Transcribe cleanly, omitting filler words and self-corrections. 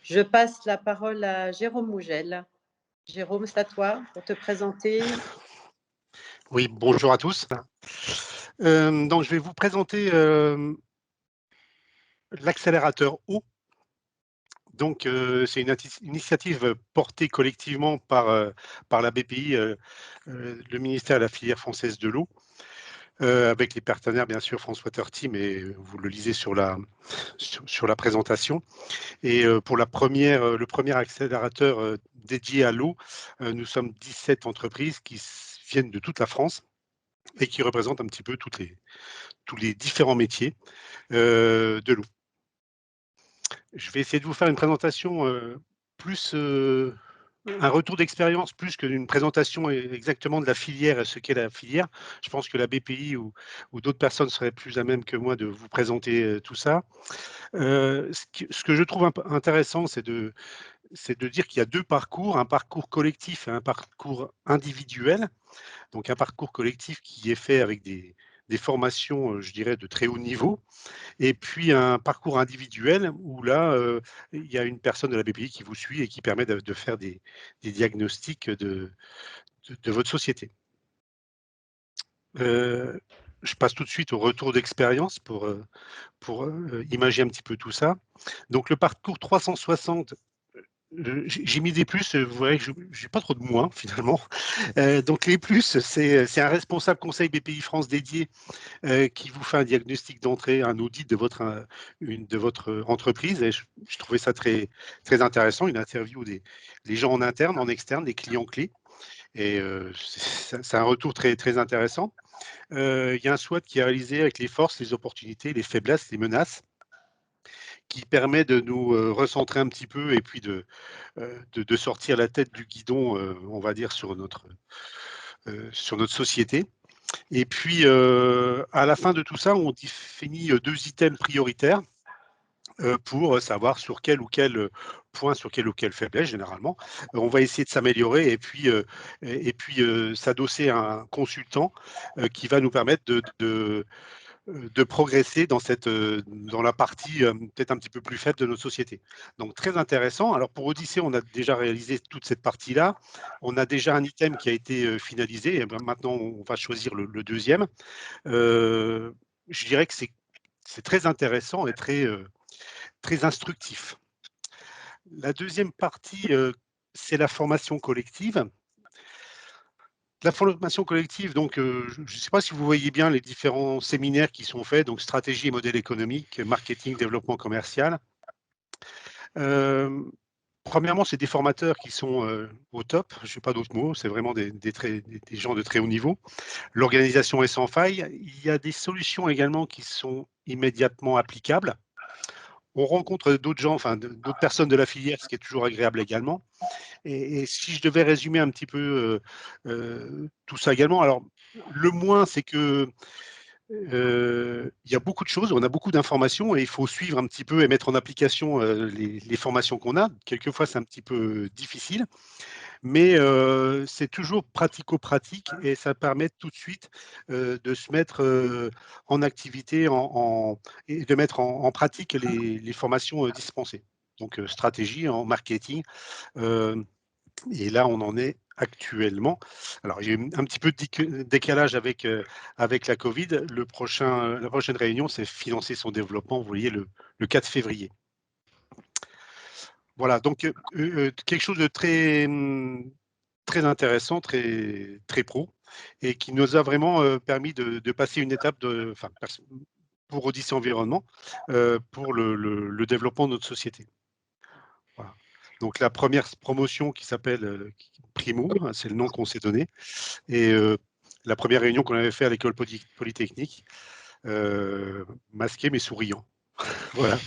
Je passe la parole à Jérôme Mougel. Jérôme, c'est à toi pour te présenter. Oui, bonjour à tous. Donc, je vais vous présenter l'accélérateur O. Donc, c'est une initiative portée collectivement par la BPI, le ministère de la filière française de l'eau, avec les partenaires, bien sûr, France Water Team, et vous le lisez sur la présentation. Et pour le premier accélérateur dédié à l'eau, nous sommes 17 entreprises qui viennent de toute la France et qui représentent un petit peu tous les différents métiers de l'eau. Je vais essayer de vous faire une présentation plus un retour d'expérience plus qu'une présentation exactement de la filière et ce qu'est la filière. Je pense que la BPI ou d'autres personnes seraient plus à même que moi de vous présenter tout ça. Ce que je trouve intéressant, c'est de dire qu'il y a deux parcours, un parcours collectif et un parcours individuel. Donc un parcours collectif qui est fait avec des formations, je dirais, de très haut niveau, et puis un parcours individuel où là, il y a une personne de la BPI qui vous suit et qui permet de faire des diagnostics de votre société. Je passe tout de suite au retour d'expérience pour imaginer un petit peu tout ça. Donc le parcours 360, j'ai mis des plus, vous voyez que je n'ai pas trop de moins finalement. Donc les plus, c'est un responsable conseil BPI France dédié qui vous fait un diagnostic d'entrée, un audit de votre entreprise. Et je trouvais ça très, très intéressant. Une interview les gens en interne, en externe, des clients clés. Et c'est un retour très, très intéressant. Il y a un SWOT qui est réalisé avec les forces, les opportunités, les faiblesses, les menaces, qui permet de nous recentrer un petit peu et puis de sortir la tête du guidon, on va dire, sur notre société. Et puis, à la fin de tout ça, on définit 2 items prioritaires pour savoir sur quel ou quel point, sur quelle ou quelle faiblesse, généralement. On va essayer de s'améliorer et puis, s'adosser à un consultant qui va nous permettre de progresser dans la partie peut-être un petit peu plus faible de notre société. Donc, très intéressant. Alors, pour Odyssée, on a déjà réalisé toute cette partie-là. On a déjà un item qui a été finalisé. Et ben, maintenant, on va choisir le deuxième. Je dirais que c'est très intéressant et très, très instructif. La deuxième partie, c'est la formation collective. La formation collective, donc, je ne sais pas si vous voyez bien les différents séminaires qui sont faits, donc stratégie et modèle économique, marketing, développement commercial. Premièrement, c'est des formateurs qui sont au top, je n'ai pas d'autres mots, c'est vraiment des gens de très haut niveau. L'organisation est sans faille. Il y a des solutions également qui sont immédiatement applicables. On rencontre d'autres gens, enfin d'autres personnes de la filière, ce qui est toujours agréable également. Et si je devais résumer un petit peu tout ça également, alors le moins, c'est que il y a beaucoup de choses, on a beaucoup d'informations et il faut suivre un petit peu et mettre en application les formations qu'on a. Quelquefois, c'est un petit peu difficile, mais c'est toujours pratico-pratique et ça permet tout de suite de se mettre en activité et de mettre en pratique les formations dispensées. Donc, stratégie en marketing. Et là, on en est actuellement. Alors, j'ai eu un petit peu de décalage avec la Covid. La prochaine réunion, c'est financer son développement, vous voyez, le 4 février. Voilà, donc quelque chose de très, très intéressant, très, très pro, et qui nous a vraiment permis de passer une étape pour Odyssée Environnement, pour le développement de notre société. Voilà. Donc la première promotion qui s'appelle Primo, hein, c'est le nom qu'on s'est donné, et la première réunion qu'on avait fait à l'école polytechnique, masqué mais souriant. Voilà.